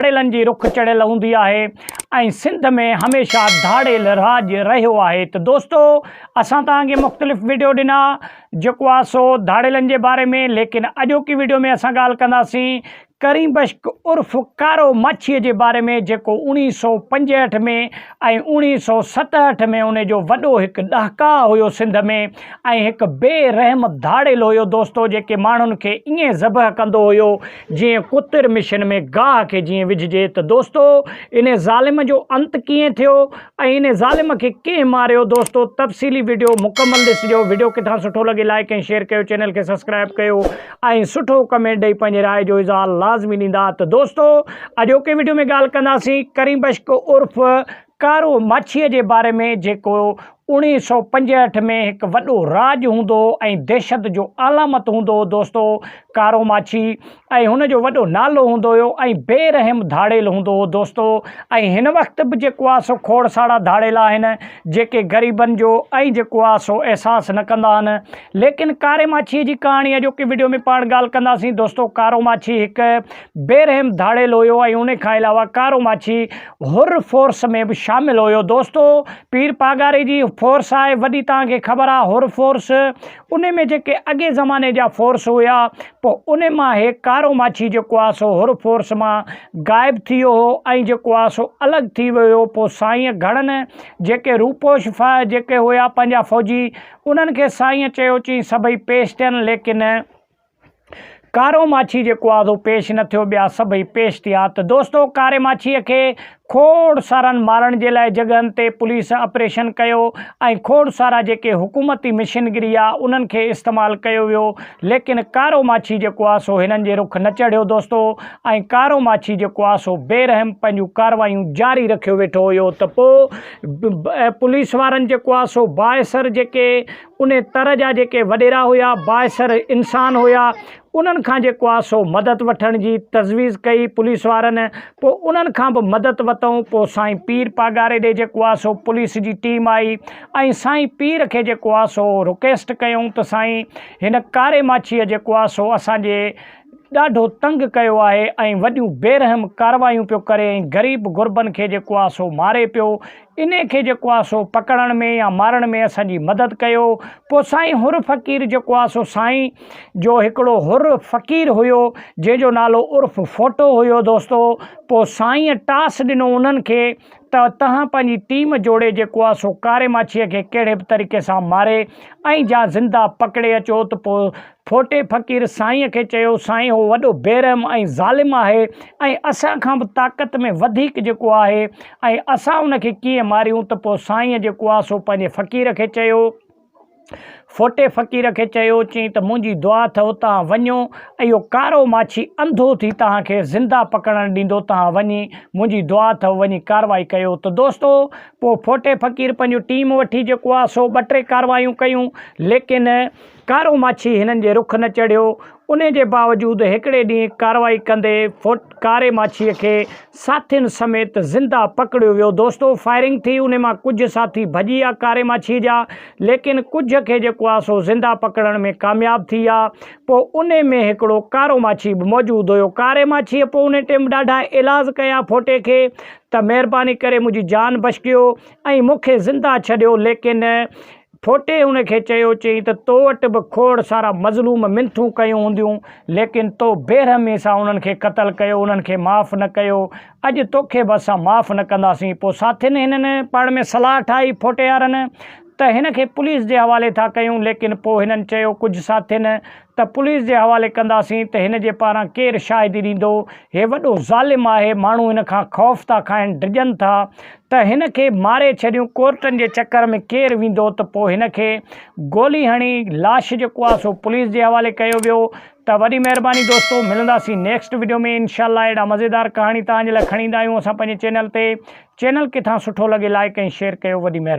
धाड़ेलनि जी रुख चढ़ियल हूंदी आहे ऐं सिंध में हमेशह धाड़ेल राज रहियो आहे। त दोस्तो असां तव्हांखे मुख़्तलिफ़ वीडियो ॾिना जेको आहे सो धाड़ेलनि जे बारे में, लेकिन अॼोकी वीडियो में असां ॻाल्हि कंदासीं करीम बश्क उर्फ़ कारो माछीअ जे बारे में, जेको 1965 में ऐं 1967 में उन जो वॾो हिकु ॾहाका हुयो सिंध में ऐं हिकु बेरहम धाड़ेल हुयो दोस्तो, जेके माण्हुनि खे ईअं ज़बह कंदो हुयो जीअं कुतिर मिशन में गाह खे जीअं विझिजे। त दोस्तो इन ज़ालिम जो अंत कीअं थियो ऐं इन ज़ालिम खे कंहिं मारियो, दोस्तो तफ़सीली वीडियो मुकमल ॾिसिजो। वीडियो किथां सुठो लॻे लाइक ऐं शेयर कयो, चैनल खे सब्सक्राइब कयो ऐं सुठो कमेंट ॾेई पंहिंजे राय जो इज़हार लाज़मी ॾींदा। त दोस्तो अॼोके वीडियो में ॻाल्हि कंदासीं करीम बश्क उर्फ़ कारो माछीअ जे बारे में, जेको 1965 में हिकु वॾो राज हूंदो ऐं दहशत जो अलामत हूंदो हो दोस्तो कारो माछी, ऐं हुनजो वॾो नालो हूंदो हुयो ऐं बेरहम धाड़ेल हूंदो हो दोस्तो। ऐं हिन वक़्तु बि जेको आहे सो खोड़साड़ा धाड़ेल आहिनि जेके ग़रीबनि जो ऐं जेको आहे सो अहसासु न कंदा आहिनि। लेकिन कारे माछीअ जी कहाणी अॼोके वीडियो में पाण ॻाल्हि कंदासीं दोस्तो। कारो माछी हिकु बेरहम धाड़ेल हुयो ऐं उन खां अलावा कारो माछी हुर फोर्स में बि शामिलु हुयो दोस्तो। पीर पागारे जी फोर्स आहे वॾी, तव्हांखे ख़बर आहे हुर फोर्स, उन में जेके अॻे ज़माने जा फोर्स हुया पोइ उन मां हे कारो माछी जेको आहे सो हुर फोर्स मां ग़ाइबु थी वियो हो ऐं जेको आहे सो अलॻि थी वियो। पोइ साईं घणनि जेके रूपोश जेके हुया पंहिंजा फ़ौजी, उन्हनि खे साईं चयो चई सभई पेश थियनि, लेकिन कारो माछी जेको आहे सो पेश न थियो, ॿिया सभई पेश थिया। त दोस्तो कारे माछीअ खे खोड़ सारनि मारण जे लाइ जॻहनि ते पुलिस ऑपरेशन कयो ऐं खोड़ सारा जेके हुकूमती मिशनगिरी आहे उन्हनि खे इस्तेमालु कयो वियो, लेकिन कारो माछी जेको आहे सो हिननि जे रुख न चढ़ियो दोस्तो। ऐं कारो माछी जेको आहे सो बेरहम पंहिंजूं कार्रवायूं जारी रखियो वेठो हुयो। त पोइ पुलिस वारनि जेको आहे सो बाइसर जेके उन तरह जा जेके वॾेरा हुया, बाइसर इंसान हुया, उन्हनि खां जेको आहे सो मदद वठण जी तजवीज़ कई पुलिस वारनि। पोइ उन्हनि खां बि मदद वरितऊं। पोइ साईं पीर पागारे ॾे जेको आहे सो पुलिस जी टीम आई ऐं साईं पीर खे जेको आहे सो रिक्वेस्ट कयूं त साईं हिन कारे माछीअ जेको आहे सो असांजे ॾाढो तंग कयो आहे ऐं वॾियूं बेरहम कार्रवायूं पियो करे ऐं ग़रीब गुरबनि खे जेको आहे सो मारे पियो, इन खे जेको आहे सो पकड़ण में या मारण में असांजी मदद कयो। पोइ साईं हुर फ़क़ीर जेको आहे सो साईं जो हिकिड़ो हुर फ़क़ीर हुयो जंहिंजो नालो उर्फ़ फोटो हुयो दोस्तो। पोइ साईं टास ॾिनो उन्हनि खे त तव्हां पंहिंजी टीम जोड़े जेको आहे सो कारे माछीअ खे कहिड़े बि तरीक़े सां मारे ऐं जा ज़िंदा पकड़े अचो। त पोइ फोटे फ़क़ीर साईं खे चयो साईं हो वॾो बेरहम ऐं ज़ालिम आहे ऐं असां खां बि ताक़त में वधीक जेको आहे ऐं असां उनखे कीअं मारियूं। त पोइ साईं जेको आहे सो पंहिंजे फ़क़ीर खे चयो, फोटे फ़क़ीर खे चयो, चई त मुंहिंजी दुआ अथव तव्हां वञो ऐं इहो कारो माछी अंधो थी तव्हांखे ज़िंदा पकड़ण ॾींदो, तव्हां वञी मुंहिंजी दुआ अथव वञी कार्रवाई कयो। त दोस्तो पोइ फोटे फ़क़ीर पंहिंजो टीम वठी जेको आहे सो 2-3 कार्रवायूं कयूं, लेकिन कारो माछी हिननि जे रुख न चढ़ियो। उन जे बावजूदि हिकिड़े ॾींहुं कार्रवाई कंदे कारे माछीअ खे साथियुनि समेत ज़िंदा पकड़ियो वियो दोस्तो। फायरिंग थी, उन मां कुझु साथी भॼी विया कारे माछीअ जा, लेकिन कुझु खे जेको आहे सो ज़िंदा पकड़ण में कामयाबु थी विया। पोइ उन में हिकिड़ो कारो माछी बि मौजूदु हुयो। कारे माछीअ पोइ उन टाइम ॾाढा इलाज कया फोटे खे त महिरबानी करे मुंहिंजी जान बचियो ऐं मूंखे ज़िंदा छॾियो, लेकिन फोटे उनखे चयो चई त तो वटि बि खोड़ सारा मज़लूम मिनथूं कयूं हूंदियूं, लेकिन तो बेरहमी सां उन्हनि खे क़तलु कयो, उन्हनि खे माफ़ु न कयो। अॼु तोखे बि असां माफ़ु न कंदासीं। पोइ साथियुनि हिननि पाण में सलाह ठाही फोटे वारनि त हिन खे पुलिस जे हवाले था कयूं, लेकिन पोइ हिननि चयो कुझु साथियुनि त पुलिस जे हवाले कंदासीं त हिन जे पारां केरु शाहिदी ॾींदो, हे वॾो ज़ालिम आहे, माण्हू हिन खां ख़ौफ़ था खाइनि, डिॼनि था, त हिन खे मारे छॾियूं, कोर्टनि जे चकर में केरु वेंदो। त पोइ हिन खे गोली हणी लाश जेको आहे सो पुलिस जे हवाले कयो वियो। त वॾी महिरबानी दोस्तो, मिलंदासीं नेक्स्ट वीडियो में इंशाअल्लाह। अहिड़ा मज़ेदार कहाणी तव्हांजे लाइ खणी ईंदा आहियूं असां पंहिंजे चैनल ते। चैनल किथां सुठो लॻे लाइक ऐं शेयर कयो, वॾी महिरबानी।